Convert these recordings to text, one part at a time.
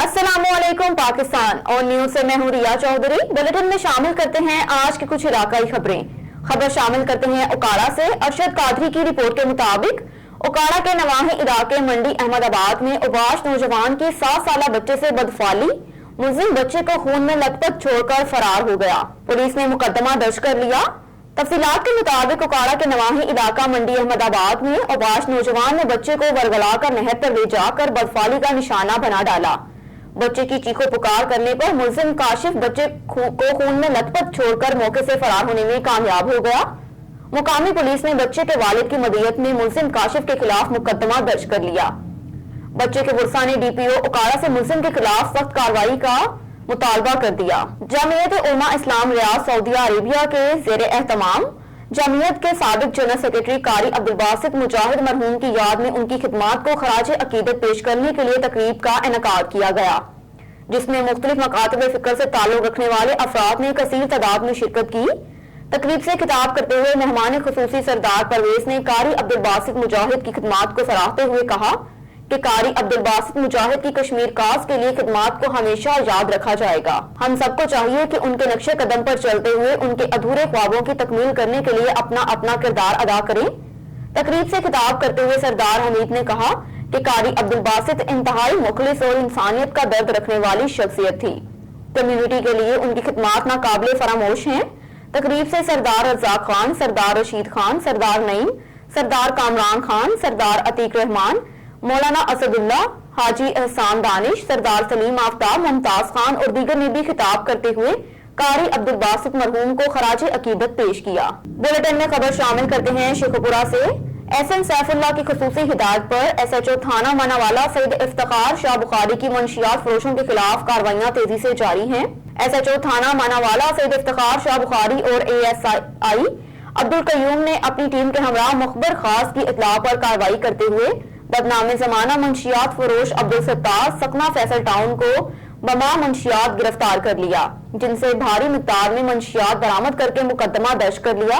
अस्सलाम वालेकुम पाकिस्तान और न्यूज से मैं हूं रिया चौधरी। बुलेटिन में शामिल करते हैं आज की कुछ इलाकाई खबरें। खबर शामिल करते हैं उकाड़ा से। अरशद कादरी की रिपोर्ट के मुताबिक उकाड़ा के नवाही इलाके मंडी अहमदाबाद में उबाश नौजवान की 7 साल बच्चे से बदफाली, मुलजिम बच्चे को खून में लथपथ छोड़कर फरार हो गया। पुलिस ने मुकदमा दर्ज कर लिया। तफसीलात के मुताबिक उकाड़ा के नवाही इलाका मंडी अहमदाबाद में उबाश नौजवान ने बच्चे को वरगलाकर नहर पर ले जाकर बदफाली का निशाना बना डाला। बच्चे की चीखो पुकार करने पर मुलजिम काशिफ बच्चे को खून में लथपथ छोड़कर मौके से फरार होने में कामयाब हो गया। मुकामी पुलिस ने बच्चे के वालिद की मदीयत में मुलजिम काशिफ के खिलाफ मुकदमा दर्ज कर लिया। बच्चे के बुरसा ने डीपीओ उकाड़ा से मुलजिम के खिलाफ सख्त कार्रवाई का मुतालबा कर दिया। जमीयत उलमा इस्लाम रियाद सऊदी अरेबिया के ज़ेरे एहतमाम जमीयत के साबिक जनरल सेक्रेटरी कारी अब्दुल बासित मुजाहिद मरहूम की याद में उनकी खिदमात को खराज अकीदत पेश करने के लिए तकरीब का इनेकाद किया गया, जिसमें मुख्तलिफ मकातब फिक्र से ताल्लुक रखने वाले अफराद ने कसीर तादाद में शिरकत की। तकरीब से खिताब करते हुए मेहमान खुसूसी सरदार परवेज ने कारी अब्दुल बासित मुजाहिद की खिदमात को सराहते हुए कहा कि कारी अब्दुल बासित मुजाहिद की कश्मीर काज के लिए खिदमात को हमेशा याद रखा जाएगा। हम सबको चाहिए कि उनके नक्शे कदम पर चलते हुए उनके अधूरे ख्वाबों की तकमील करने के लिए अपना अपना किरदार अदा करें। तकरीब से खिताब करते हुए सरदार हमीद ने कहा कि कारी अब्दुल बासित इंतहाई मुखलिस और इंसानियत का दर्द रखने वाली शख्सियत थी। कम्युनिटी के लिए उनकी खिदमात नाकाबिले फरामोश हैं। तकरीब से सरदार रज़ाक खान, सरदार रशीद खान, सरदार नईम, सरदार कामरान खान, सरदार अतीक रहमान, मौलाना असदुल्ला, हाजी एहसान दानिश, सरदार सलीम आफ्ताब, मुमताज खान और दीगर ने भी खिताब करते हुए कारी अब्दुल बासित मरहूम को खराज अकीदत पेश किया। बुलेटिन में खबर शामिल करते हैं शेखपुरा से। एसएन सैफुल्लाह की खुसूसी हिदायत पर एसएचओ थाना मानावाला सईद इफ्तिखार शाह बुखारी की मंशियात फरोशों के खिलाफ कार्रवाइयां तेजी से जारी हैं। एसएचओ थाना मानावाला सईद इफ्तिखार शाह बुखारी और एएसआई अब्दुल कयूम ने अपनी टीम के हमरा मुखबर खास की इतला पर कार्रवाई करते हुए बदनामे जमाना मंशियात फरोश अब्दुल सत्तार सकना फैसल टाउन को बमा मंशियात गिरफ्तार कर लिया, जिनसे भारी मिकदार में मंशियात बरामद करके मुकदमा दर्ज कर लिया।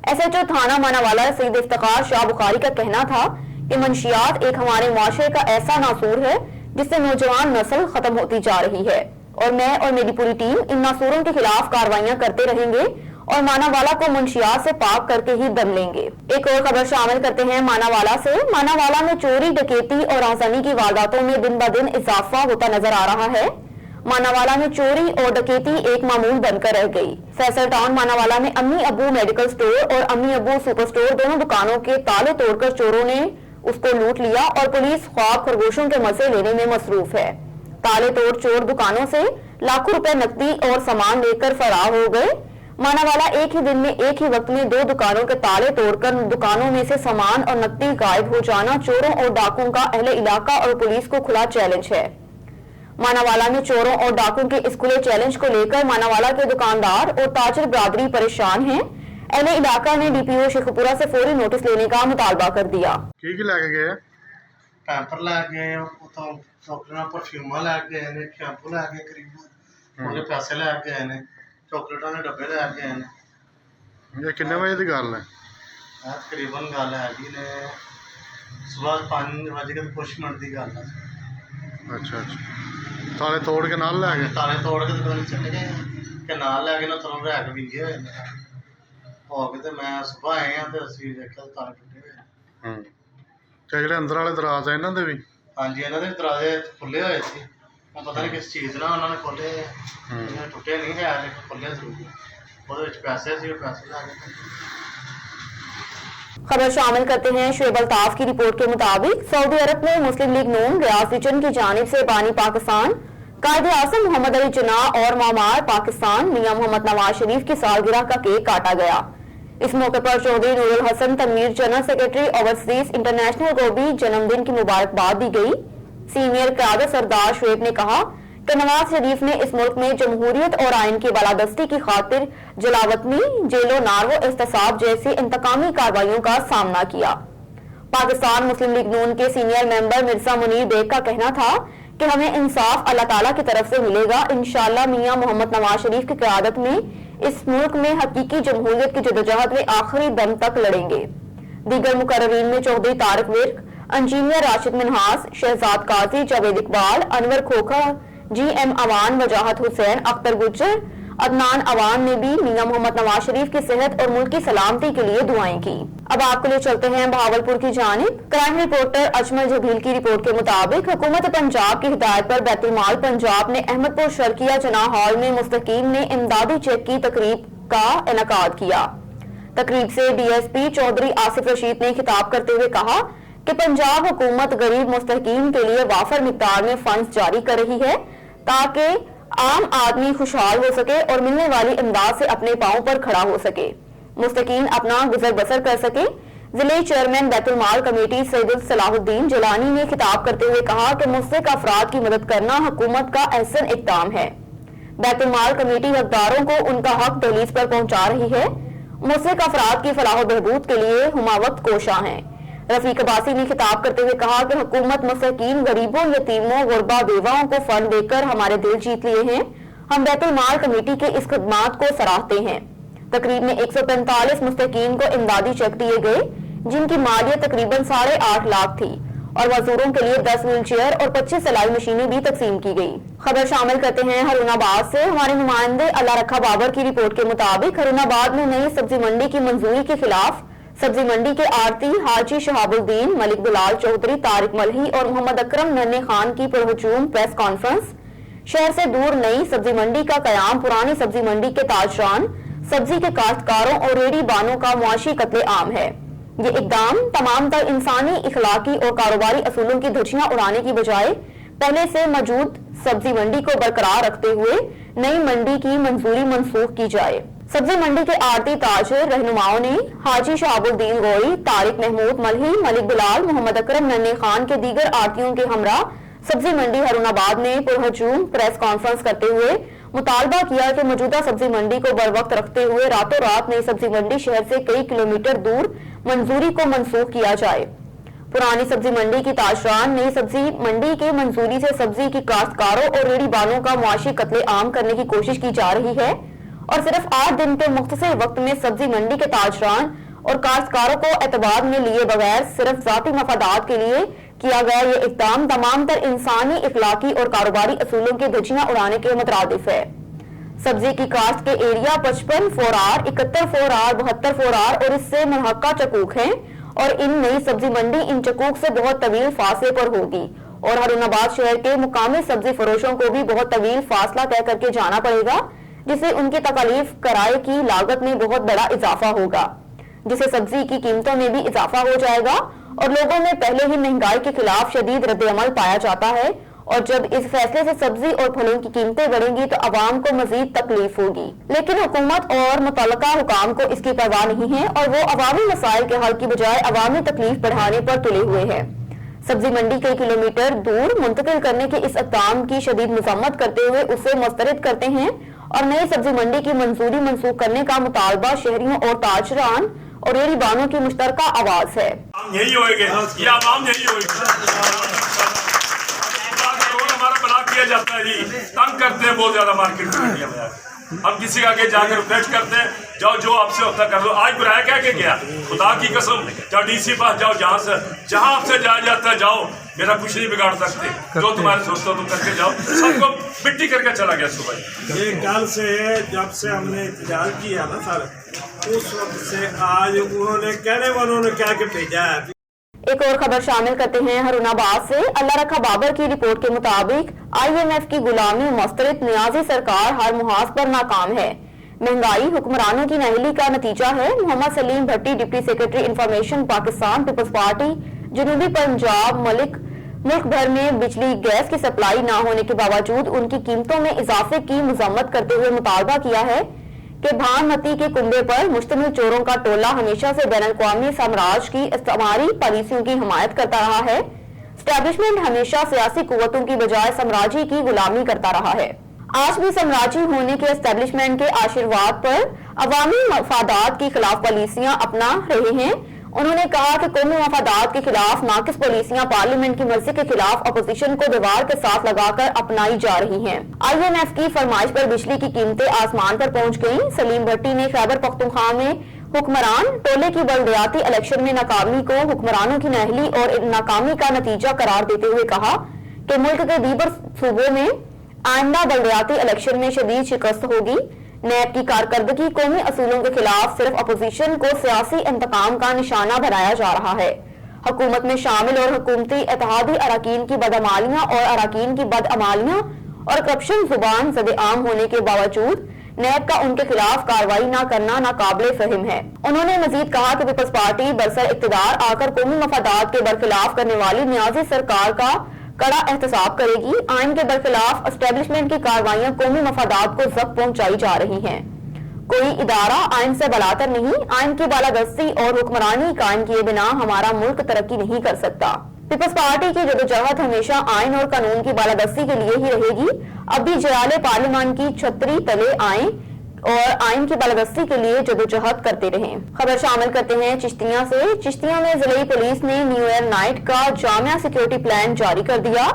एसएचओ थाना मानावाला सईद इफ्तिखार शाह बुखारी का कहना था कि मंशियात एक हमारे मुआशरे का ऐसा नासूर है जिससे नौजवान नस्ल खत्म होती जा रही है और मैं और मेरी पूरी टीम इन नासूरों के खिलाफ कार्रवाइयां करते रहेंगे और मानावाला को मंशियात से पाक करके ही दम लेंगे। एक और खबर शामिल करते हैं मानावाला से। मानावाला में चोरी, डकैती और आसानी की वारदातों में दिन ब दिन इजाफा होता नजर आ रहा है। मानावाला में चोरी और डकैती एक मामूल बनकर रह गई। फैसल टाउन मानावाला में अम्मी अबू मेडिकल स्टोर और अम्मी अबू सुपर स्टोर दोनों दुकानों के ताले तोड़कर चोरों ने उसको लूट लिया और पुलिस ख्वाब खरगोशों के मजे लेने में मसरूफ है। ताले तोड़ चोर दुकानों से लाखों रुपए नकदी और सामान लेकर फरार हो गए। मानावाला एक ही दिन में एक ही वक्त में 2 दुकानों के ताले तोड़कर दुकानों में से सामान और नकदी गायब हो जाना चोरों और डाकुओं का अहले इलाका और पुलिस को खुला चैलेंज है। मानावाला में चोरों और डाकुओं के इस खुले चैलेंज को लेकर मानावाला के दुकानदार और ताजिर बरादरी परेशान हैं। अहले इलाका ने डीपीओ शेखपुरा से फौरी नोटिस लेने का मुतालबा कर दिया। पैंपर लैके गए, चॉकलेट परफ्यूमा लैके गए ने, शैंपू लैके करीब ਉਹਦੇ ਪੈਸੇ ਲੈ ਕੇ ਆਏ ਨੇ, ਚੌਕਲੇਟਾਂ ਦੇ ਡੱਬੇ ਲੈ ਕੇ ਆਏ ਨੇ। ਇਹ ਕਿੰਨੇ ਵਜੇ ਦੀ ਗੱਲ ਹੈ? ਇਹ ਤਕਰੀਬਨ ਗੱਲ ਹੈਗੀ ਨੇ ਸਵੇਰ 5:00 ਕੁਛ ਮਿੰਟ ਦੀ ਗੱਲ ਹੈ। ਅੱਛਾ ਤਾਲੇ ਤੋੜ ਕੇ ਨਾਲ ਲੈ ਗਏ? ਤਾਲੇ ਤੋੜ ਕੇ ਦੁਕਾਨ ਚੱਲ ਗਏ ਕਿ ਨਾਲ ਲੈ ਕੇ ਨਾ ਤੁਹਾਨੂੰ ਰੈਕ ਵਿੰਗੇ ਹੋਏ ਨੇ ਹੋ ਕੇ ਤੇ ਮੈਂ ਸਵੇਰ ਆਏ ਆ ਤੇ ਅਸੀਂ ਦੇਖਿਆ ਤਾਲੇ ਟੁੱਟੇ ਹੋਏ। ਤੇ ਜਿਹੜੇ ਅੰਦਰ ਵਾਲੇ ਦਰਾਜ਼ ਆ ਇਹਨਾਂ ਦੇ ਵੀ? ਹਾਂਜੀ, ਇਹਨਾਂ ਦੇ ਦਰਵਾਜ਼ੇ ਖੁੱਲੇ ਹੋਏ ਸੀ। ਪਤਾ ਨਹੀਂ ਕਿਸ ਚੀਜ਼ ਨਾਲ ਉਹਨਾਂ ਨੇ ਖੋਲੇ, ਇਹਨਾਂ ਟੁੱਟੇ ਨਹੀਂ ਹੈ ਲੇਕਿਨ ਖੁੱਲੇ ਜ਼ਰੂਰ। ਉਹਦੇ ਵਿੱਚ ਪੈਸੇ ਸੀ, ਪੈਸੇ ਲਾ के। खबर शामिल करते हैं शुएब अल्ताफ की रिपोर्ट के मुताबिक सऊदी अरब में मुस्लिम लीग नून रियाज रिजन की जानिब से बानी पाकिस्तान कायदे आज़म मोहम्मद अली जिन्नाह और मामार पाकिस्तान मियां मोहम्मद नवाज शरीफ की सालगिरह का केक काटा गया। इस मौके पर Chaudhry Noorul Hasan Tanveer general secretary overseas international को भी जन्मदिन की मुबारकबाद दी गई। सीनियर क़यादत सरदार शुएब ने कहा कि नवाज शरीफ ने इस मुल्क में जमहूरियत और आइन की बालादस्ती की खातिर जलावतनी, जेलो नार व एहतसाब जैसी इंतकामी कार्रवाइयों का सामना किया। पाकिस्तान मुस्लिम लीग नून के सीनियर मेंबर मिर्जा मुनीर बेग का कहना था कि हमें इंसाफ अल्लाह ताला की तरफ से मिलेगा। इंशाअल्लाह मियां मोहम्मद नवाज शरीफ की क़यादत में इस मुल्क में हकीकी जमहूरियत की जदोजहद में आखिरी दम तक लड़ेंगे। दीगर मुकर्ररीन में चौधरी तारिक विर्क, انجینئر راشد منہاس، شہزاد قاضی، جاوید اقبال، انور کھوکھا، جی ایم اوان، وجاہت حسین، اختر گجر، عدنان اوان نے بھی میاں محمد نواز شریف کی صحت اور ملک کی سلامتی کے لیے دعائیں کی۔ اب آپ کو لے چلتے ہیں بہاولپور کی جانب۔ کرائم رپورٹر اجمل جبیل کی رپورٹ کے مطابق حکومت پنجاب کی ہدایت پر بیت المال پنجاب نے احمد پور شرقیہ جناح ہال میں مستحقین نے امدادی چیک کی تقریب کا انعقاد کیا۔ تقریب سے D S P Chaudhry Asif Rashid نے خطاب کرتے ہوئے کہا کہ پنجاب حکومت غریب مستحقین کے لیے وافر مقدار میں فنڈز جاری کر رہی ہے تاکہ عام آدمی خوشحال ہو سکے اور ملنے والی امداد سے اپنے پاؤں پر کھڑا ہو سکے، مستحقین اپنا گزر بسر کر سکے۔ ضلعی چیئرمین بیت المال کمیٹی سید صلاح الدین جیلانی نے خطاب کرتے ہوئے کہا کہ مستحق افراد کی مدد کرنا حکومت کا احسن اقدام ہے۔ بیت المال کمیٹی حقداروں کو ان کا حق دہلیز پر پہنچا رہی ہے، مستحق افراد کی فلاح و بہبود کے لیے ہمہ کوشاں ہیں۔ رفیق عباسی نے خطاب کرتے ہوئے کہا کہ حکومت مستحقین، غریبوں، یتیموں، غربا، بیواؤں کو فنڈ دے کر ہمارے دل جیت لیے ہیں۔ ہم بیت المال کمیٹی کے اس خدمات کو سراہتے ہیں۔ تقریب میں 145 مستحقین کو امدادی چیک دیے گئے جن کی مالیت تقریباً 8.5 لاکھ تھی اور معذوروں کے لیے 10 ویل چیئر اور 25 سلائی مشینیں بھی تقسیم کی گئی۔ خبر شامل کرتے ہیں ہرون آباد سے۔ ہمارے نمائندے اللہ رکھا بابر کی رپورٹ کے مطابق ہرون آباد میں نئی سبزی منڈی کی منظوری کے خلاف سبزی منڈی کے آڑتی حاجی شہاب الدین، ملک بلال چودھری، طارق ملہی اور محمد اکرم ننھے خان کی پرہجوم پریس کانفرنس۔ شہر سے دور نئی سبزی منڈی کا قیام پرانی سبزی منڈی کے تاجران، سبزی کے کاشتکاروں اور ریڑھی بانوں کا معاشی قتل عام ہے۔ یہ اقدام تمام تر انسانی، اخلاقی اور کاروباری اصولوں کی دھجیاں اڑانے کی بجائے پہلے سے موجود سبزی منڈی کو برقرار رکھتے ہوئے نئی منڈی کی منظوری منسوخ کی جائے۔ سبزی منڈی کے آڑتی تاجر رہنماؤں نے حاجی شہاب الدین گوئی، طارق محمود ملہی، ملک بلال، محمد اکرم ننھے خان کے دیگر آڑتیوں کے ہمراہ سبزی منڈی ہرون آباد میں پرہجوم پریس کانفرنس کرتے ہوئے مطالبہ کیا کہ موجودہ سبزی منڈی کو بروقت رکھتے ہوئے راتوں رات نئی سبزی منڈی شہر سے کئی کلومیٹر دور منظوری کو منسوخ کیا جائے۔ پرانی سبزی منڈی کی تاجران نئی سبزی منڈی کی منظوری سے سبزی کی کاشتکاروں اور ریڑھی بانوں کا معاشی قتل عام کرنے کی کوشش کی جا رہی ہے اور صرف 8 دن کے مختصر وقت میں سبزی منڈی کے تاجران اور کاشتکاروں کو اعتبار میں لیے بغیر صرف ذاتی مفادات کے لیے کیا گیا یہ اقدام تمام تر انسانی، اخلاقی اور کاروباری اصولوں کی دھجیاں اڑانے کے مترادف ہے۔ سبزی کی کاشت کے ایریا 55 4R، 71 4R، 72 4R اور اس سے ملحقہ چکوک ہیں اور ان نئی سبزی منڈی ان چکوک سے بہت طویل فاصلے پر ہوگی اور ہرون آباد شہر کے مقامی سبزی فروشوں کو بھی بہت طویل فاصلہ طے کر کے جانا پڑے گا، جس سے ان کی تکالیف کرائے کی لاگت میں بہت بڑا اضافہ ہوگا، جس سے سبزی کی قیمتوں میں بھی اضافہ ہو جائے گا اور لوگوں میں پہلے ہی مہنگائی کے خلاف شدید رد عمل پایا جاتا ہے اور جب اس فیصلے سے سبزی اور پھلوں کی قیمتیں بڑھیں گی تو عوام کو مزید تکلیف ہوگی۔ لیکن حکومت اور متعلقہ حکام کو اس کی پرواہ نہیں ہے اور وہ عوامی مسائل کے حل کی بجائے عوامی تکلیف بڑھانے پر تلے ہوئے ہیں۔ سبزی منڈی کئی کلومیٹر دور منتقل کرنے کے اس اقدام کی شدید مذمت کرتے ہوئے اسے مسترد کرتے ہیں اور نئی سبزی منڈی کی منظوری منسوخ کرنے کا مطالبہ شہریوں اور تاجران اور ریڑھی بانوں کی مشترکہ آواز ہے۔ یہی ہوئے گے، یہ عوام یہی ہوئے گی۔ ہمارا بلاک کیا جاتا ہے جی، تنگ کرتے ہیں بہت زیادہ مارکیٹ میں۔ ہم کسی کا آگے جا کر ریکویسٹ کرتے ہیں جاؤ جو آپ سے ہوتا کر لو۔ آج برایا کہہ کے گیا، خدا کی قسم جاؤ ڈی سی پاس جاؤ، جہاں آپ سے جایا جاتا ہے جاؤ، میرا کچھ نہیں بگاڑ سکتے، جو تمہارے سوچتے ہو تم کر کے جاؤ۔ سب کو مٹی کر کے چلا گیا صبح۔ یہ کل سے جب سے ہم نے احتجاج کیا نا سر، اس وقت سے آج انہوں نے کہنے والوں نے کہہ کے بھیجا ہے۔ ایک اور خبر شامل کرتے ہیں ہرون آباد سے۔ اللہ رکھا بابر کی رپورٹ کے مطابق IMF کی غلامی مسترد نیازی سرکار ہر محاذ پر ناکام ہے۔ مہنگائی حکمرانوں کی نااہلی کا نتیجہ ہے۔ Muhammad Saleem Bhatti, deputy secretary information Pakistan peoples party جنوبی پنجاب، ملک بھر میں بجلی گیس کی سپلائی نہ ہونے کے باوجود ان کی قیمتوں میں اضافے کی مذمت کرتے ہوئے مطالبہ کیا ہے کہ بھان متی کے کنبے پر مشتمل چوروں کا ٹولہ ہمیشہ سے بین الاقوامی سامراج کی استعماری پالیسیوں کی حمایت کرتا رہا ہے۔ اسٹیبلشمنٹ ہمیشہ سیاسی قوتوں کی بجائے سامراجی کی غلامی کرتا رہا ہے۔ آج بھی سامراجی ہونے کے اسٹیبلشمنٹ کے آشرواد پر عوامی مفادات کی خلاف پالیسیاں اپنا رہے ہیں۔ انہوں نے کہا کہ قومی مفادات کے خلاف ناقص پالیسیاں پارلیمنٹ کی مرضی کے خلاف اپوزیشن کو دیوار کے ساتھ لگا کر اپنائی جا رہی ہیں۔ IMF کی فرمائش پر بجلی کی قیمتیں آسمان پر پہنچ گئیں۔ سلیم بھٹی نے خیبر پختونخوا میں हुक्मरान टोले की बलदियाती इलेक्शन में नाकामी को हुक्मरानों की नाअहली और नाकामी का नतीजा करार देते हुए कहा कि मुल्क के दीगर सूबों में आइंदा बलदियाती इलेक्शन में शदीद शिकस्त होगी। नैब की कारकर्दगी कौमी असूलों के खिलाफ सिर्फ अपोजिशन को सियासी इंतकाम का निशाना बनाया जा रहा है। हुकूमत में शामिल और हुकूमती इत्तेहादी अरकान की बदअमालियां और अरकान की बदअमालियां और करप्शन जुबान ज़द-ए-आम होने के बावजूद नैब का उनके खिलाफ कार्रवाई न करना नाकाबिले फहिम है। उन्होंने मजीद कहा कि पीपल्स पार्टी बरसर इक़्तिदार आकर कौमी मफादात के बरखिलाफ करने वाली नियाज़ी सरकार का कड़ा एहतसाब करेगी। आइन के बरखिलाफ एस्टेब्लिशमेंट की कार्रवाइयां कौमी मफादात को जब्त पहुंचाई जा रही हैं। कोई इदारा आइन से बलातर नहीं, आइन की बालादस्ती और हुक्मरानी कायम किए बिना हमारा मुल्क तरक्की नहीं कर सकता। पीपल्स पार्टी की जदोजहद हमेशा आइन और कानून की बालादस्ती के लिए ही रहेगी। अब भी जयाले पार्लियामान की छतरी तले आए और आइन की बालादस्ती के लिए जदोजहद करते रहें। खबर शामिल करते हैं चिश्तियां से। चिश्तियां में जिले पुलिस ने न्यू ईयर नाइट का जामिया सिक्योरिटी प्लान जारी कर दिया।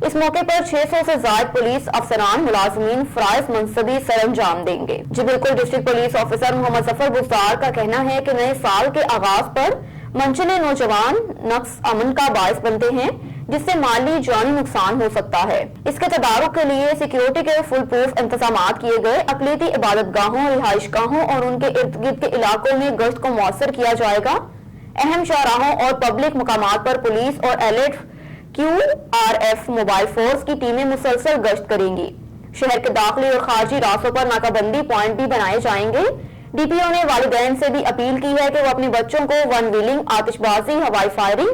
इस मौके पर 600 से ज्यादा पुलिस अफसरान मुलाजमीन फराइज मनसबी सरअंजाम देंगे। जी बिल्कुल, district police officer Mohammad Zafar Buzdar का कहना है कि नए साल के आगाज पर मंचले नौजवान नक्स अमन का बायस बनते हैं, जिससे माली जानी नुकसान हो सकता है। इसके तदारुक के लिए सिक्योरिटी के फुल प्रूफ इंतजाम किए गए। अकलीती इबादत गाहों, रिहाइश गाहों और उनके इर्द गिर्द के इलाकों में गश्त को मौसर किया जाएगा। अहम शाहराहों और पब्लिक मकामात पर पुलिस और एलर्ट QRF मोबाइल फोर्स की टीमें मुसलसल गश्त करेंगी। शहर के दाखिली और खारजी रास्तों पर नाकाबंदी पॉइंट भी बनाए जाएंगे। DPO ने वालिदैन से भी अपील की है कि वो अपने बच्चों को वन व्हीलिंग, आतिशबाजी, हवाई फायरिंग,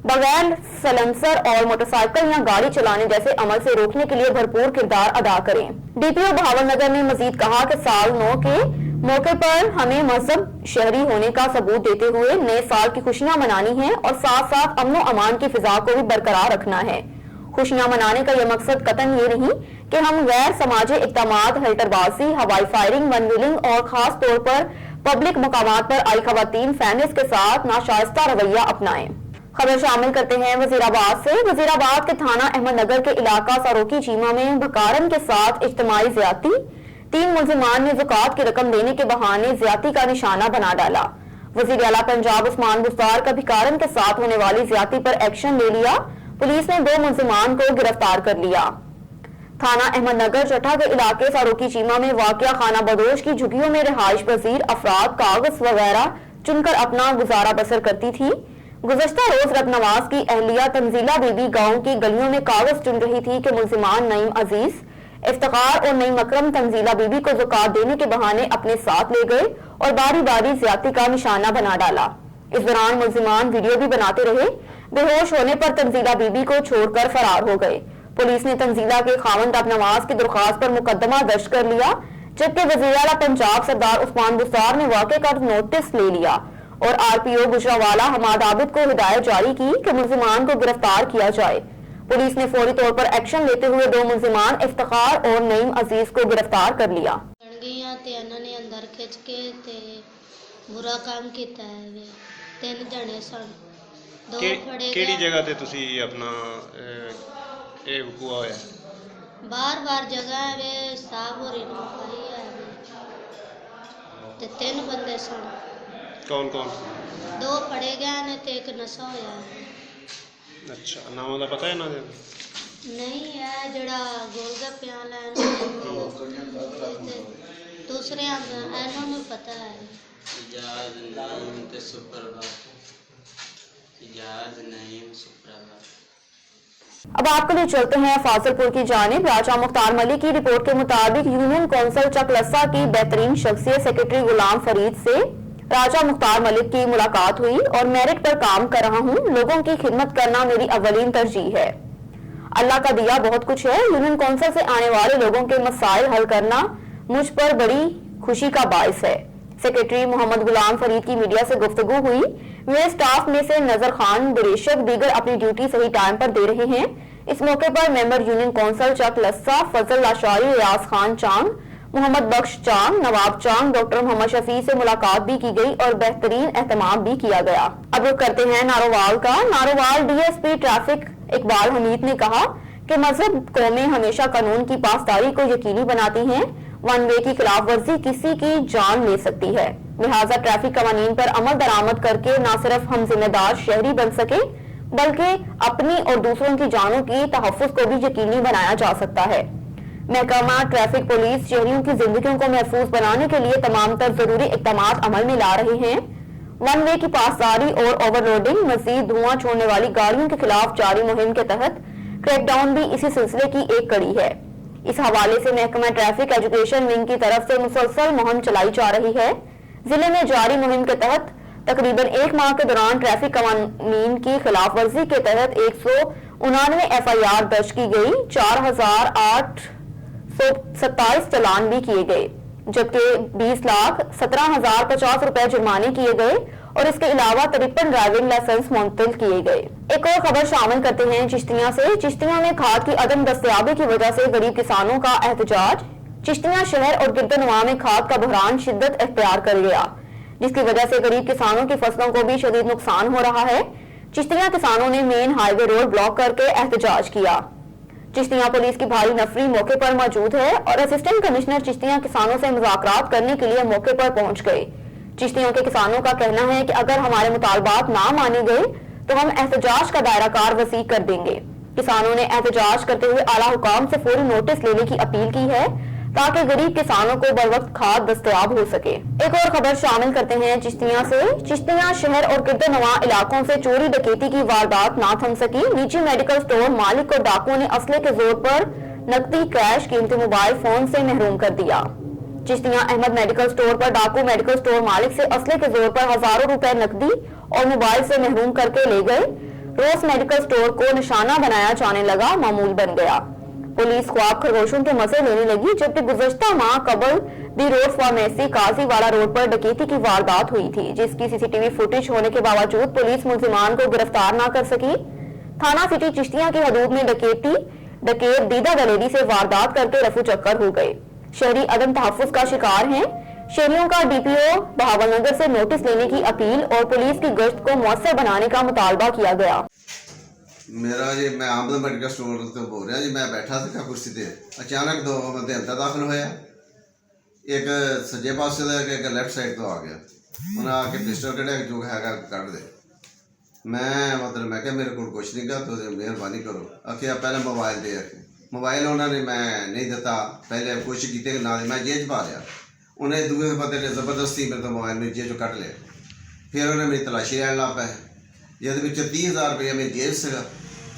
बगैर सलेंसर और मोटरसाइकिल या गाड़ी चलाने जैसे अमल से रोकने के लिए भरपूर किरदार अदा करें। DPO बहावलनगर ने मजीद कहा कि साल 9 के मौके पर हमें मजहब शहरी होने का सबूत देते हुए नए साल की खुशियां मनानी है और साथ साथ अमन और अमान की फिजा को भी बरकरार रखना है। खुशियां मनाने का यह मकसद कतन ये नहीं कि हम गैर समाजी इक़दामात, हल्टरबाजी, हवाई फायरिंग, वन व्हीलिंग और खास तौर पर पब्लिक मकामात पर आई खवातीन फैमिलीज के साथ नाशाइस्ता रवैया अपनाएं। खबर शामिल करते हैं वजीराबाद से। वजीराबाद के थाना अहमदनगर के इलाका सारोकी चीमा में भकारन के साथ इज्तिमाई ज्यादती। 3 मुल्जिमान ने ज़कात की रकम देने के बहाने ज्यादती का निशाना बना डाला। वज़ीर आला पंजाब उस्मान बुज़दार का भिकारन के साथ होने वाली ज्यादती पर एक्शन ले लिया। पुलिस ने 2 मुल्जिमान को गिरफ्तार कर लिया। थाना अहमदनगर चट्टा के इलाके सारोकी चीमा में वाक़या खाना बदोश की झुग्गियों में रिहाइश पजीर अफराद कागज वगैरह चुनकर अपना गुजारा बसर करती थी। गुज़श्ता रोज रबनवाज की अहलिया तंजीला बीबी गांव की गलियों में कागज चुन रही थी कि मुल्जिमान नईम अजीज, इफ्तिखार और नईम अकरम तंजीला बीबी को ज़कात देने के बहाने अपने साथ ले गए और बारी बारी ज्यादती का निशाना बना डाला। इस दौरान मुल्जिमान वीडियो भी बनाते रहे। बेहोश होने पर तंजीला बीबी को छोड़कर फरार हो गए। पुलिस ने तंजीला के खावंद नवाज की दरख्वास्त पर मुकदमा दर्ज कर लिया, जबकि वज़ीर आला पंजाब सरदार उस्मान बुज़दार ने वाक़े का नोटिस ले लिया और RPO गुजरावाला हमाद आबिद को हिदायत जारी की कि मुल्जिमान को गिरफ्तार किया जाए। पुलिस ने फौरी तौर पर एक्शन लेते हुए 2 मुल्जिमान इफ्तिखार और नईम अजीज को गिरफ्तार कर लिया। ने अंदर खिंच के बुरा काम किया है। वे 3 जने सन, 2 फड़े ਕਿਹੜੀ ਜਗ੍ਹਾ ਤੇ ਤੁਸੀਂ ਆਪਣਾ ਇਹ ਵਕੂਆ ਹੋਇਆ? बार जगह वे साहब हो रही पाई है ते 3 बंदे सन। ਕੌਣ 2 फड़े गए ने ते 1 नशा होया। ਅੱਛਾ, ਨਾਮ ਦਾ ਪਤਾ ਇਹਨਾਂ ਦੇ? नहीं है जड़ा गोलगप्पियां लैन दूसरे इन्हों में पता है। इजाज नईम ते सुप्रभात, इजाज नईम सुप्रभात। अब आपके लिए चलते हैं फाजिलपुर की जानिब। राजा मुख्तार मलिक की रिपोर्ट के मुताबिक यूनियन कौंसिल चकलस्सा की बेहतरीन शख्सियत सेक्रेटरी गुलाम फरीद से राजा मुख्तार मलिक की मुलाकात हुई और मेरिट पर काम कर रहा हूं। लोगों की खिदमत करना मेरी अव्वलीन तरजीह है। अल्लाह का दिया बहुत कुछ है। यूनियन कौंसिल से आने वाले लोगों के मसाइल हल करना मुझ पर बड़ी खुशी का बायस है। सेक्रेटरी मोहम्मद गुलाम फरीद की मीडिया से गुफ्तगू हुई। मेरे स्टाफ में से नजर खान बेशक दीगर अपनी ड्यूटी सही टाइम पर दे रहे हैं। इस मौके पर मेंबर यूनियन कौंसिल चकलस्सा फजल लाशारी, रियाज खान चांग, मोहम्मद बख्श चांग, नवाब चांग, डॉक्टर मोहम्मद शफी से मुलाकात भी की गई और बेहतरीन एहतमाम भी किया गया। अब रुख करते हैं नारोवाल का। नारोवाल DSP ट्रैफिक इकबाल हमीद ने कहा कि मजहब कौमें हमेशा कानून की पासदारी को यकीनी बनाती हैं। वन वे की खिलाफ वर्जी किसी की जान ले सकती है। लिहाजा ट्रैफिक कवानीन पर अमल दरामद करके न सिर्फ हम जिम्मेदार शहरी बन सके बल्कि अपनी और दूसरों की जानों की तहफ़्फ़ुज़ को भी यकीनी बनाया जा सकता है। महकमा ट्रैफिक पुलिस शहरियों की जिंदगियों को महफूज बनाने के लिए तमाम तर जरूरी इक़दामात अमल में ला रहे हैं। वन वे की पासदारी और ओवरलोडिंग, मजीद धुआं छोड़ने वाली गाड़ियों के खिलाफ जारी मुहिम के तहत क्रैकडाउन भी इसी सिलसिले की एक कड़ी है। इस हवाले से महकमा ट्रैफिक एजुकेशन विंग की तरफ से मुसलसल मुहिम चलाई जा रही है। जिले में जारी मुहिम के तहत तकरीबन एक माह के दौरान ट्रैफिक कवानीन की खिलाफ वर्जी के तहत 199 FIR दर्ज की गई, 4,827 चालान भी किए गए, जबकि 20,17,050 रुपए जुर्माने किए गए और इसके अलावा 53 ड्राइविंग लाइसेंस मुअत्तल किए गए। एक और खबर शामिल करते हैं चिश्तियां से। चिश्तियां में खाद की अदम दस्तयाबी की वजह से गरीब किसानों का एहतजाज। चिश्तियां शहर और गिरदोनवा में खाद का बहरान शिद्दत इख्तियार कर गया, जिसकी वजह से गरीब किसानों की फसलों को भी शदीद नुकसान हो रहा है। चिश्तियां किसानों ने मेन हाईवे रोड ब्लॉक करके एहतजाज किया। चिश्तियां पुलिस की भारी नफरी मौके पर मौजूद है और असिस्टेंट कमिश्नर चिश्तियां किसानों से मुज़ाकरात करने के लिए मौके पर पहुंच गए। चिश्तियों के किसानों का कहना है कि अगर हमारे मुतालबात ना माने गए तो हम एहतजाज का दायरा कार वसी कर देंगे। किसानों ने एहतजाज करते हुए आला हुकाम से फौरी नोटिस लेने की अपील की है ताकि गरीब किसानों को बर वक्त खाद दस्तयाब हो सके। एक और खबर शामिल करते हैं चिश्तियां से। चिश्तियां शहर और गिरदोनवा इलाकों से चोरी डकैती की वारदात ना थम सकी। निजी मेडिकल स्टोर मालिक को डाकुओं ने असले के जोर पर नकदी, कैश, कीमती मोबाइल फोन से महरूम कर दिया। चिश्तियां अहमद मेडिकल स्टोर पर डाकू मेडिकल स्टोर मालिक से असले के जोर पर हजारों रुपए नकदी और मोबाइल से महरूम करके ले गए। रोज मेडिकल स्टोर को निशाना बनाया जाने लगा, मामूल बन गया। पुलिस ख्वाब खरगोशों के मजे लेने लगी, जबकि गुज़श्ता माह कबल दी रोड फार्मेसी काजी वाला रोड पर डकैती की वारदात हुई थी, जिसकी CCTV फुटेज होने के बावजूद पुलिस मुल्जिमान को गिरफ्तार न कर सकी। थाना सिटी चिश्तियां की हदूद में डकैत दीदा गलेरी से वारदात करके रफू चक्कर हो गए। शहरी अदम तहफ़्फ़ुज़ का शिकार हैं। शहरियों का DPO बहावलनगर से नोटिस लेने की अपील और पुलिस की गश्त को मौसर बनाने का मुतालबा किया गया। मेरा जी मैं आमद मेडिकल स्टोर तो बोल रहा जी, मैं बैठा था कुर्सी ते, अचानक दो बंदे अंदर दाखिल होया, एक सज्जे पास से एक लेफ्ट साइड तो आ गया, उन्हें आके पिस्टल कढ़िया जो है कट दे। मैं क्या मेरे को कुछ नहीं कहा, तो मेहरबानी करो। आखिया पहले मोबाइल दे, मोबाइल उन्होंने मैं नहीं दिता, पहले कोशिश की ना मैं जेज पा लिया, उन्हें दूसरे बंदे ने जबरदस्ती मेरे तो मोबाइल में जेज कट लिया। फिर उन्हें मेरी तलाशी लैन लग पाए, जिस 30,000 रुपया मेरी जेब से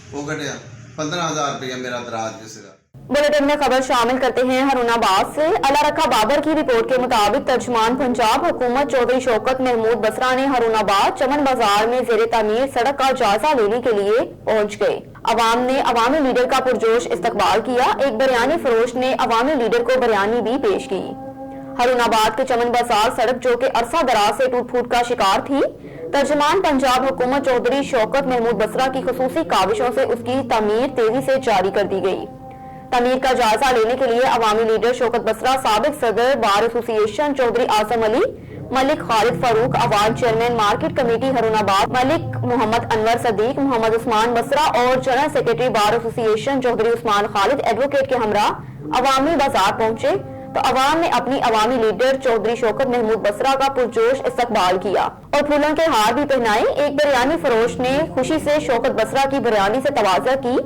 वो कटिया, 15,000 रुपया मेरा दराज से। बुलेटिन में खबर शामिल करते हैं हरुणाबाद से। अल्लाह रखा बाबर की रिपोर्ट के मुताबिक तर्जुमान पंजाब हुकूमत चौधरी शौकत महमूद बसरा ने हरुणाबाद चमन बाजार में जेर तामीर सड़क का जायजा लेने के लिए पहुंच गए। अवाम ने अवामी लीडर का पुरजोश इस्तकबाल किया। एक बिरयानी फरोश ने अवामी लीडर को बिरयानी भी पेश की। हरुणाबाद के चमन बाजार सड़क जो कि अरसा दराज से टूट फूट का शिकार थी, तर्जुमान पंजाब हुकूमत चौधरी शौकत महमूद बसरा की खुसूसी काविशों से उसकी तामीर तेजी से जारी कर दी गई। तामीर का जायजा लेने के लिए अवामी लीडर शौकत बसरा, साबिक सदर bar association Chaudhry Azam Ali, Malik Khalid Farooq, Awan chairman market committee Harunabad Malik Mohammad Anwar Sadiq, Mohammad Usman Basra और general secretary bar association Chaudhry Usman Khalid advocate के हमरा अवामी बाजार पहुंचे तो अवाम ने अपनी अवामी लीडर चौधरी शौकत महमूद बसरा का पुरजोश इस्तकबाल किया और फूलों के हार भी पहनाए। एक बिरयानी फरोश ने खुशी से शौकत बसरा की बिरयानी से तवाज़ा की।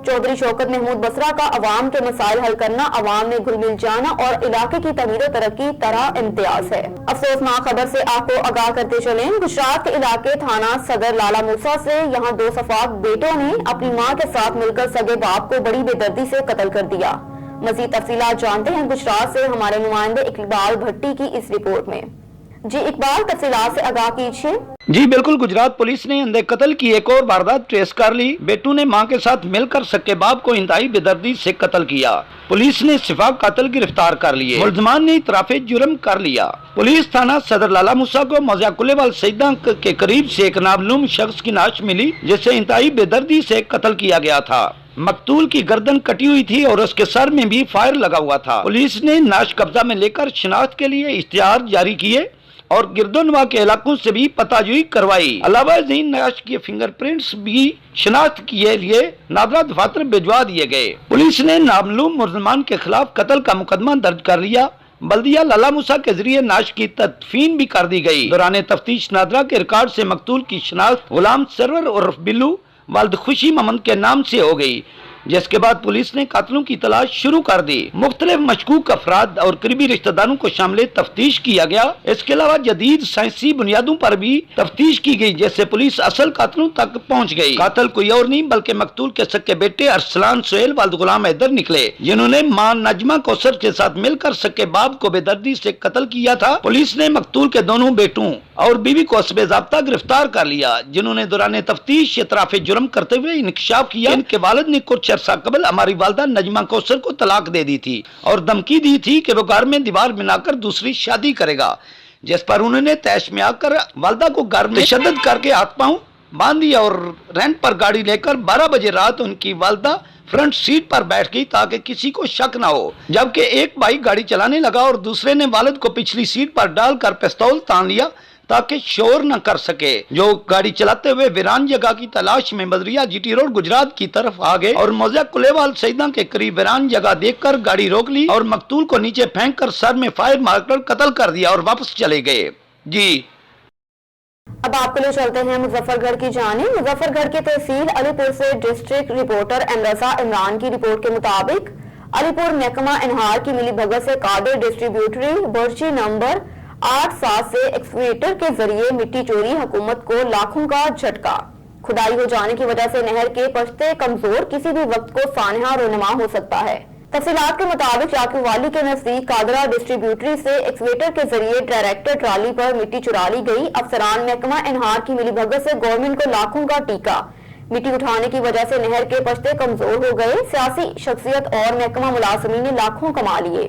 चौधरी शौकत महमूद बसरा का अवाम के मसाइल हल करना, अवाम में घुल मिल जाना और इलाके की तमीर और तरक्की तरह इम्तियाज है। अफसोसनाक खबर से आपको आगाह करते चलें, गुजरात के इलाके थाना सदर लाला मूसा से यहाँ 2 सफाक बेटों ने अपनी माँ के साथ मिलकर सगे बाप को बड़ी बेदर्दी से कत्ल कर दिया। मजीद तफसीलात जानते हैं गुजरात से हमारे नुमाइंदे इकबाल भट्टी की इस रिपोर्ट में। जी इकबाल, तफसीलात से आगाह कीजिए। जी बिल्कुल, गुजरात पुलिस ने अंधे कत्ल की एक और वारदात ट्रेस कर ली। बेटू ने मां के साथ मिलकर सके बाप को इंतहाई बेदर्दी से कत्ल किया। पुलिस ने सिफाक कातिल गिरफ्तार कर लिए। मुल्जिमान ने इतराफे जुर्म कर लिया। पुलिस थाना सदर लाला मूसा को मौजा कुलेवाल सईदा के करीब से एक नामालूम शख्स की नाश मिली, जिसे इंतहाई बेदर्दी से कत्ल किया गया था। मकतूल की गर्दन कटी हुई थी और उसके सर में भी फायर लगा हुआ था। पुलिस ने नाश कब्जा में लेकर शिनाख्त के लिए इश्तिहार जारी किए और गिरदोनवा के इलाकों से भी पताजोई करवाई। अलावा नाश के फिंगरप्रिंट्स भी शिनाख्त के लिए नादरा दफातर भिजवा दिए गए। पुलिस ने नामालूम मुल्जिमान के खिलाफ कत्ल का मुकदमा दर्ज कर लिया। बल्दिया लाला मूसा के जरिए नाश की तदफीन भी कर दी गई। दौरान तफ्तीश नादरा के रिकॉर्ड से मकतूल की शनाख्त गुलाम सरवर उर्फ बिल्लू वालिद खुशी मोहम्मद के नाम से हो गई, जिसके बाद पुलिस ने कातिलों की तलाश शुरू कर दी। मुख्तलिफ मशकूक अफराद और करीबी रिश्तेदारों को शामिल तफ्तीश किया गया। इसके अलावा जदीद साइंसी बुनियादों पर भी तफ्तीश की गई, जिससे पुलिस असल कातिलों तक पहुंच गई। कातिल कोई और नहीं बल्कि मकतूल के सक्के बेटे अरसलान सोहेल वालिद गुलाम हैदर निकले, जिन्होंने मां नजमा कौसर के साथ मिलकर सक्के बाप को बेदर्दी से कत्ल किया था। पुलिस ने मकतूल के दोनों बेटों और बीवी को असबे-ज़ाब्ता गिरफ्तार कर लिया, जिन्होंने दौरान तफ्तीश इतराफ जुर्म करते हुए इंकशाफ किया। इनके वालिद ने कुछ अरसा कबल हमारी वालदा नजमा कौसर को तलाक दे दी थी और धमकी दी थी कि वो घर में दीवार बनाकर दूसरी शादी करेगा, जिस पर उन्होंने तैश में आकर वालदा को घर में तशद्दुद करके हाथ पांव बांध दिया और रेंट पर गाड़ी लेकर 12 बजे रात उनकी वालदा फ्रंट सीट पर बैठ गई ताकि किसी को शक ना हो, जबकि एक भाई गाड़ी चलाने लगा और दूसरे ने वालिद को पिछली सीट पर डालकर पिस्तौल तान लिया ताकि शोर न कर सके। जो गाड़ी चलाते हुए वीरान जगह की तलाश में बदरिया जीटी रोड गुजरात की तरफ आ गए और मौजा कुलेवाल सईदा के करीब वीरान जगह देखकर गाड़ी रोक ली और मकतूल को नीचे फेंककर सर में फायर मारकर कत्ल कर दिया और वापस चले गए। जी अब आपके लिए चलते हैं मुजफ्फरगढ़ की जानिब। मुजफ्फरगढ़ की तहसील अलीपुर से डिस्ट्रिक्ट रिपोर्टर एमरसा इमरान की रिपोर्ट के मुताबिक अलीपुर महकमा इनहार की मिली भगत से कादर डिस्ट्रीब्यूटरी बर्ची नंबर 8-7 से एक्सकेवेटर के जरिए मिट्टी चोरी, हुकूमत को लाखों का झटका। खुदाई हो जाने की वजह से नहर के पश्ते कमजोर किसी भी वक्त को सानहा रोनमा हो सकता है। तफसीलात के मुताबिक याकूब वाली के नजदीक कादरा डिस्ट्रीब्यूटरी से एक्सकेवेटर के जरिए ट्रैक्टर ट्राली पर मिट्टी चुरा ली गई। अफसरान महकमा इनहार की मिली भगत से गवर्नमेंट को लाखों का टीका। मिट्टी उठाने की वजह से नहर के पश्ते कमजोर हो गए। सियासी शख्सियत और महकमा मुलाजमीन ने लाखों कमा लिए।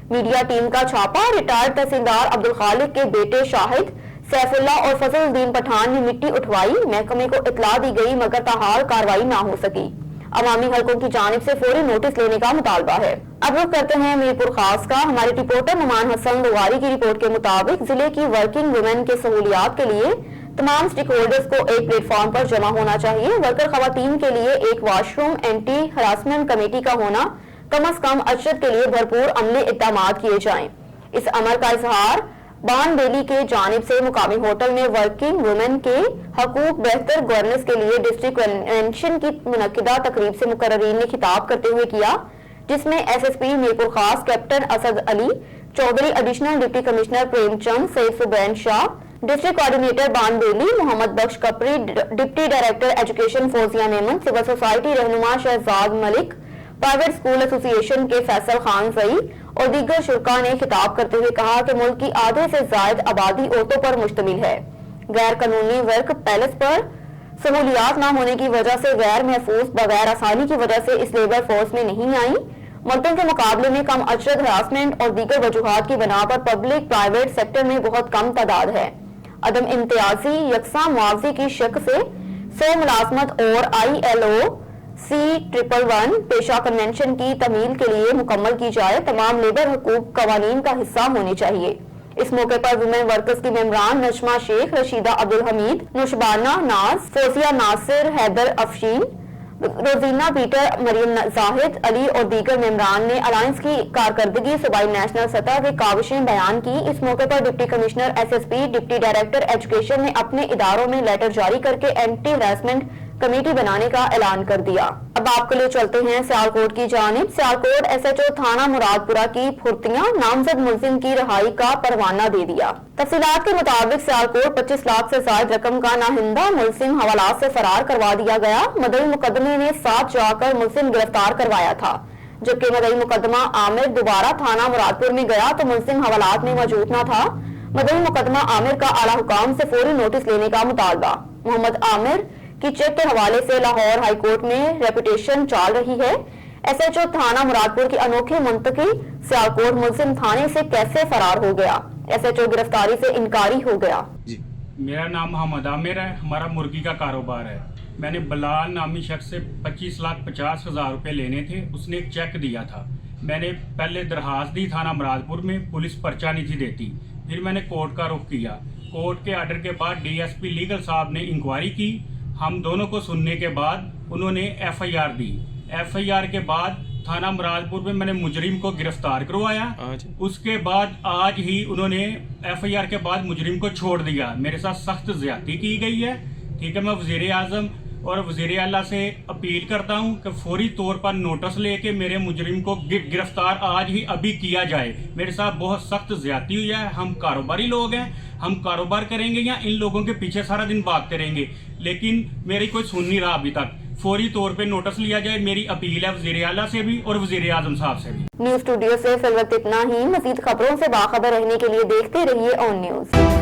मीडिया टीम का छापा। रिटायर्ड तहसीलदार अब्दुल खालिक के बेटे शाहिद, सैफुल्लाह और फजलुद्दीन पठान ने मिट्टी उठवाई। महकमे को इतला दी गई मगर ताहाल कार्रवाई ना हो सकी। अवामी हलकों की जानिब से फौरी नोटिस लेने का मुतालबा है। अब रुख करते हैं मीरपुर खास का। हमारे रिपोर्टर नुमान हसन दुआरी की रिपोर्ट के मुताबिक जिले की वर्किंग वुमेन के सहूलियात के लिए तमाम स्टेक होल्डर्स को एक प्लेटफॉर्म पर जमा होना चाहिए। वर्कर खवातीन के लिए एक वॉशरूम, एंटी हरासमेंट कमेटी का होना, कम अज कम अशरत के लिए भरपूर अमले इक़दामात किए जाएं। इस अमर का इजहार बान बेली के जानिब से मुकामी होटल में वर्किंग वुमेन के हकूक बेहतर गवर्नेंस के लिए डिस्ट्रिक्ट कन्वेंशन की मुनक्किदा तकरीब से मुकर्ररीन ने खिताब करते हुए किया, जिसमें SSP Mirpur Khas captain Asad Ali Chaudhry, additional deputy commissioner Premchand, Syed Subain Shah, district coordinator Baan Beli Mohammad Bakhsh Kapri, deputy director education Fauzia Memon, civil society रहनुमा Shahzad Malik, private school association के फैसल खान सई और दीगर शुरका ने खिताब करते हुए कहा कि मुल्क की आधे से ज्यादा आबादी औरतों पर मुश्तमिल है। गैर कानूनी वर्क पैलेस पर सहूलियात न होने की वजह से गैर महफूज बगैर आसानी की वजह से इस लेबर फोर्स में नहीं आई। मर्दों के मुकाबले में कम अजरत, हरासमेंट और दीगर वजूहात की बिना पर पब्लिक प्राइवेट सेक्टर में बहुत कम तादाद है। अदम इम्तियाजी यकसा मुआवजे की शक से 100 मुलाजमत और ILO C111 पेशा कन्वेंशन की तमील के लिए मुकम्मल की जाए। तमाम लेबर हकूक कवानीन का हिस्सा होने चाहिए। इस मौके पर वुमेन वर्कर्स की मेंबरान नजमा शेख, रशीदा अब्दुल हमीद, नुशबाना नाज, फोसिया नासिर, हैदर अफशीन, रोजीना पीटर, मरियम जाहिद अली और दीगर मेंबरान ने अलायंस की कारकर्दगी सूबाई नेशनल सतह की काविशें बयान की। इस मौके पर deputy commissioner SSP, deputy director education ने अपने इदारों में लेटर जारी करके एंटी हरासमेंट कमेटी बनाने का ऐलान कर दिया। अब आपके लिए चलते हैं सियालकोट की जानिब। सियालकोट SHO थाना मुरादपुरा की फुर्तियां नामजद मुलजिम की रिहाई का परवाना दे दिया। तफसीलात के मुताबिक सियालकोट 25 लाख से ज्यादा रकम का नाहिंदा मुलजिम हवालात से फरार करवा दिया गया। मदई मुकदमे ने 7 जाकर मुलजिम गिरफ्तार करवाया था, जबकि मदई मुकदमा आमिर दोबारा थाना मुरादपुर में गया तो मुलजिम हवालात में मौजूद न था। मदई मुकदमा आमिर का आला हुकाम से फौरी नोटिस लेने का मुतालबा। मोहम्मद आमिर की चेक के हवाले से लाहौर हाई कोर्ट में रेपुटेशन चल रही है। SHO थाना मुरादपुर की अनोखी मुंतकी सियालकोट मुलजिम थाने से कैसे फरार हो गया, SHO गिरफ्तारी से इनकारी हो गया। मेरा नाम मोहम्मद आमिर है, हमारा मुर्गी का कारोबार है। मैंने बलाल नामी शख्स से 25,50,000 रुपए लेने थे। उसने एक चेक दिया था। मैंने पहले दरखास्त दी थाना मुरादपुर में, पुलिस पर्चा नहीं थी देती। फिर मैंने कोर्ट का रुख किया। कोर्ट के आर्डर के बाद DSP लीगल साहब ने इंक्वायरी की। हम दोनों को सुनने के बाद उन्होंने FIR दी। FIR के बाद थाना मुरादपुर में मैंने मुजरिम को गिरफ्तार करवाया। उसके बाद आज ही उन्होंने FIR के बाद मुजरिम को छोड़ दिया। मेरे साथ सख्त ज्यादती की गई है। ठीक है, मैं वजीर आजम और वजीर आला से अपील करता हूं कि फौरी तौर पर नोटिस लेके मेरे मुजरिम को गिरफ्तार आज ही अभी किया जाए। मेरे साथ बहुत सख्त ज्यादती हुई है। हम कारोबारी लोग हैं, हम कारोबार करेंगे या इन लोगों के पीछे सारा दिन भागते रहेंगे, लेकिन मेरी कोई सुन नहीं रहा अभी तक। फौरी तौर पे नोटिस लिया जाए, मेरी अपील है वजीर आला से भी और वजीर आजम साहब से भी। न्यूज स्टूडियो से फिल वक्त इतना ही। मजीद खबरों से बाखबर रहने के लिए देखते रहिए ऑन न्यूज।